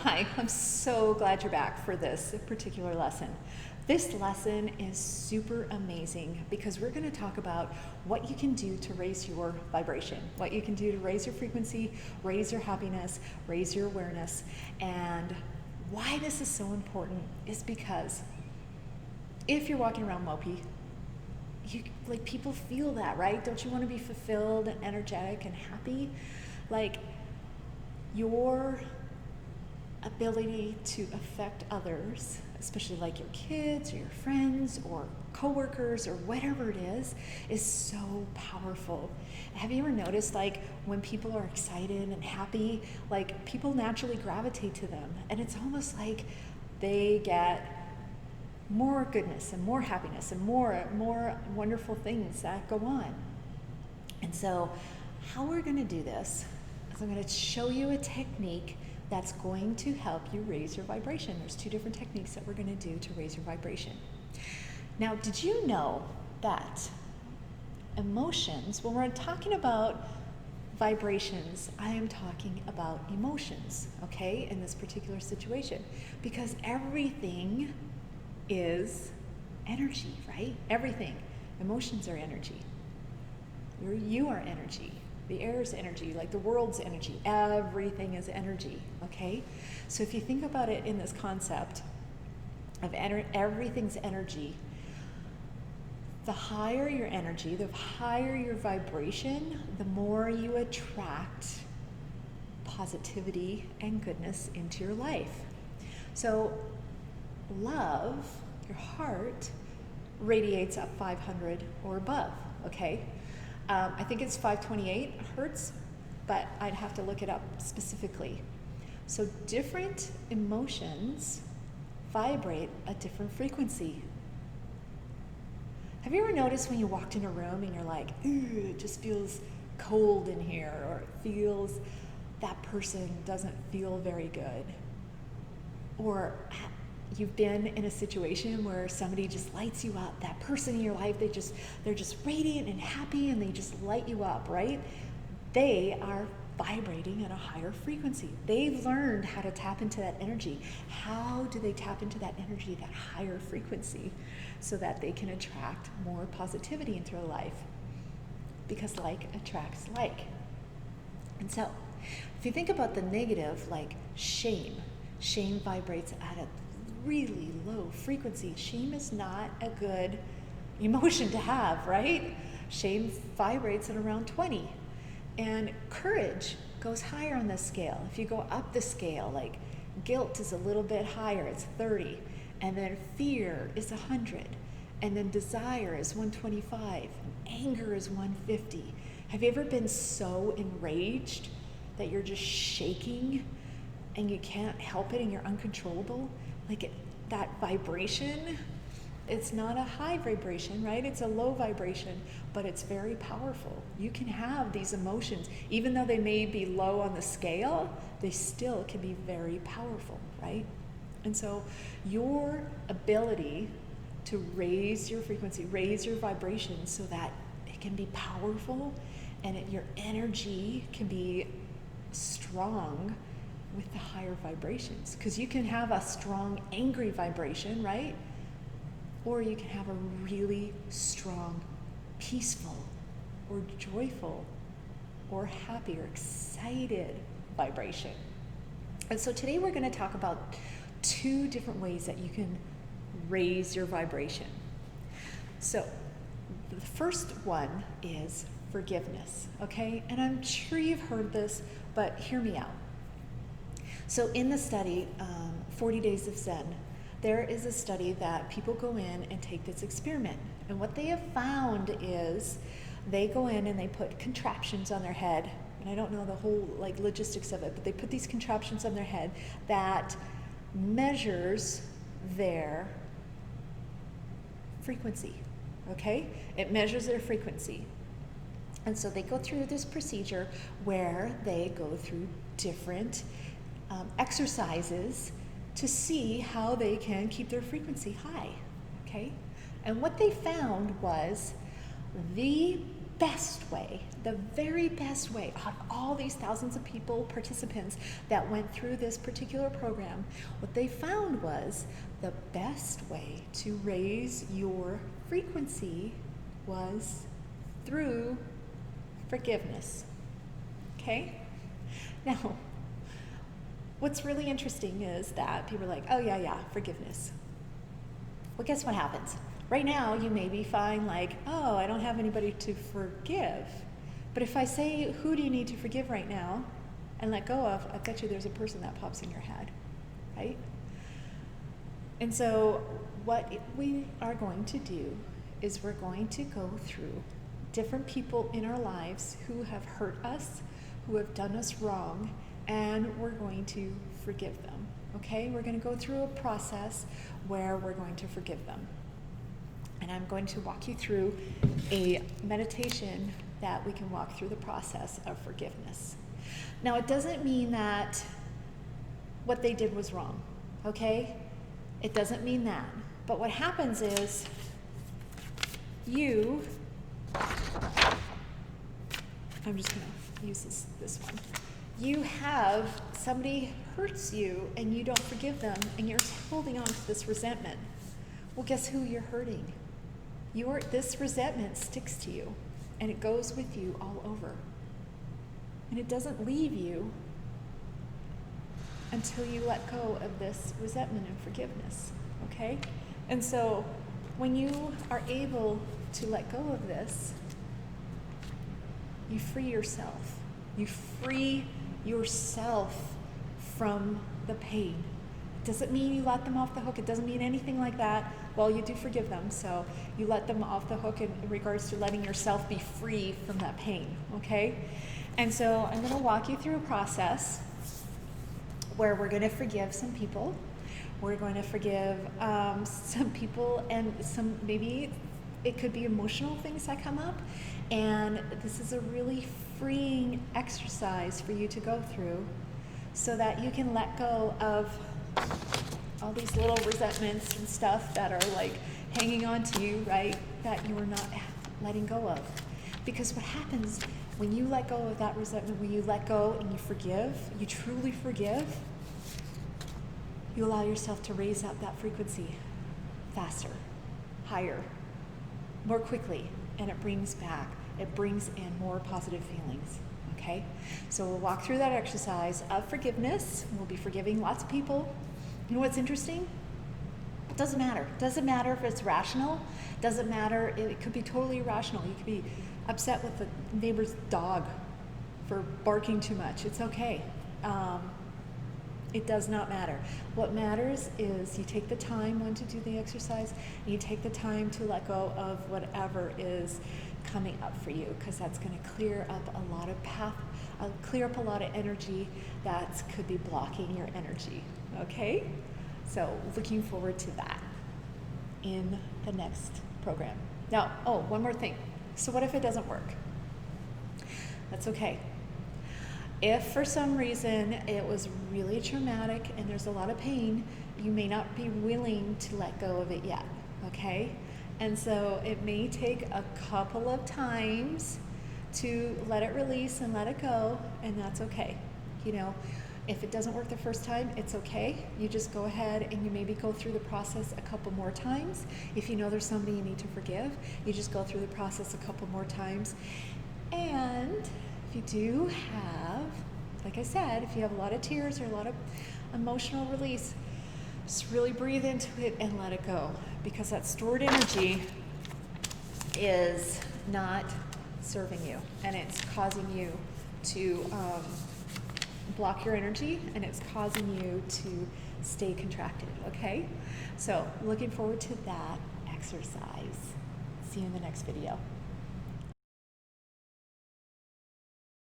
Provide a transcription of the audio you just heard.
Hi, I'm so glad you're back for this particular lesson. This lesson is super amazing because we're going to talk about what you can do to raise your vibration, what you can do to raise your frequency, raise your happiness, raise your awareness. And why this is so important is because if you're walking around mopey, people feel that, right? Don't you want to be fulfilled and energetic and happy? Like your ability to affect others, especially like your kids or your friends or coworkers or whatever it is so powerful. Have you ever noticed, like, when people are excited and happy, like, people naturally gravitate to them, and it's almost like they get more goodness and more happiness and more wonderful things that go on. And so how we're going to do this is I'm going to show you a technique that's going to help you raise your vibration. There's two different techniques that we're going to do to raise your vibration. Now, did you know that emotions, when we're talking about vibrations, I am talking about emotions, okay, in this particular situation, because everything is energy, right? Everything. Emotions are energy. You are energy. The air is energy, like the world's energy. Everything is energy, okay? So if you think about it in this concept of everything's energy, the higher your energy, the higher your vibration, the more you attract positivity and goodness into your life. So love, your heart, radiates at 500 or above, okay? I think it's 528 hertz, but I'd have to look it up specifically. So different emotions vibrate a different frequency. Have you ever noticed when you walked in a room and you're like, ooh, it just feels cold in here, or it feels that person doesn't feel very good? Or you've been in a situation where somebody just lights you up, that person in your life, they're just radiant and happy and they just light you up, right? They are vibrating at a higher frequency. They've learned how to tap into that energy. How do they tap into that energy, that higher frequency, so that they can attract more positivity into their life? Because like attracts like. And so, if you think about the negative, like shame vibrates at a really low frequency. Shame is not a good emotion to have, right? Shame vibrates at around 20. And courage goes higher on the scale. If you go up the scale, like guilt is a little bit higher, it's 30. And then fear is 100. And then desire is 125. Anger is 150. Have you ever been so enraged that you're just shaking and you can't help it and you're uncontrollable? That vibration, it's not a high vibration, right? It's a low vibration, but it's very powerful. You can have these emotions, even though they may be low on the scale, they still can be very powerful, right? And so your ability to raise your frequency, raise your vibration so that it can be powerful and your energy can be strong with the higher vibrations. Because you can have a strong, angry vibration, right? Or you can have a really strong, peaceful, or joyful, or happy, or excited vibration. And so today we're going to talk about two different ways that you can raise your vibration. So the first one is forgiveness, okay? And I'm sure you've heard this, but hear me out. So in the study, 40 Days of Zen, there is a study that people go in and take this experiment. And what they have found is they go in and they put contraptions on their head. And I don't know the whole logistics of it, but they put these contraptions on their head that measures their frequency, okay? It measures their frequency. And so they go through this procedure where they go through different exercises to see how they can keep their frequency high, okay? And what they found was the best way, the very best way, out of all these thousands of people, participants that went through this particular program, what they found was the best way to raise your frequency was through forgiveness. Okay? Now, what's really interesting is that people are like, oh yeah, forgiveness. Well, guess what happens? Right now, you maybe find like, oh, I don't have anybody to forgive. But if I say, who do you need to forgive right now and let go of, I bet you there's a person that pops in your head, right? And so what we are going to do is we're going to go through different people in our lives who have hurt us, who have done us wrong, and we're going to forgive them, okay? We're going to go through a process where we're going to forgive them. And I'm going to walk you through a meditation that we can walk through the process of forgiveness. Now, it doesn't mean that what they did was wrong, okay? It doesn't mean that. But what happens is I'm just going to use this one. You have somebody hurts you and you don't forgive them and you're holding on to this resentment. Well, guess who you're hurting? This resentment sticks to you and it goes with you all over. And it doesn't leave you until you let go of this resentment and forgiveness, okay? And so when you are able to let go of this, you free yourself. You free yourself from the pain. It doesn't mean you let them off the hook. It doesn't mean anything like that. Well, you do forgive them, so you let them off the hook in regards to letting yourself be free from that pain, okay? And so I'm going to walk you through a process where we're going to forgive some people. We're going to forgive some people and some, maybe it could be emotional things that come up. And this is a really freeing exercise for you to go through so that you can let go of all these little resentments and stuff that are like hanging on to you, right? That you are not letting go of. Because what happens when you let go of that resentment, when you let go and you forgive, you truly forgive, you allow yourself to raise up that frequency faster, higher, more quickly, and it brings in more positive feelings, okay? So we'll walk through that exercise of forgiveness. We'll be forgiving lots of people. You know what's interesting? It doesn't matter. It doesn't matter if it's rational. It doesn't matter. It could be totally irrational. You could be upset with the neighbor's dog for barking too much. It's okay. It does not matter. What matters is you take the time when to do the exercise, and you take the time to let go of whatever is coming up for you, because that's going to clear up a lot of energy that could be blocking your energy. Okay? So looking forward to that in the next program. Now, one more thing. So what if it doesn't work? That's okay. If for some reason it was really traumatic and there's a lot of pain, you may not be willing to let go of it yet, okay? And so it may take a couple of times to let it release and let it go, and that's okay. You know, if it doesn't work the first time, it's okay. You just go ahead and you maybe go through the process a couple more times. If you know there's somebody you need to forgive, you just go through the process a couple more times. And if you do have, like I said, if you have a lot of tears or a lot of emotional release, just really breathe into it and let it go, because that stored energy is not serving you, and it's causing you to block your energy, and it's causing you to stay contracted, okay? So looking forward to that exercise. See you in the next video.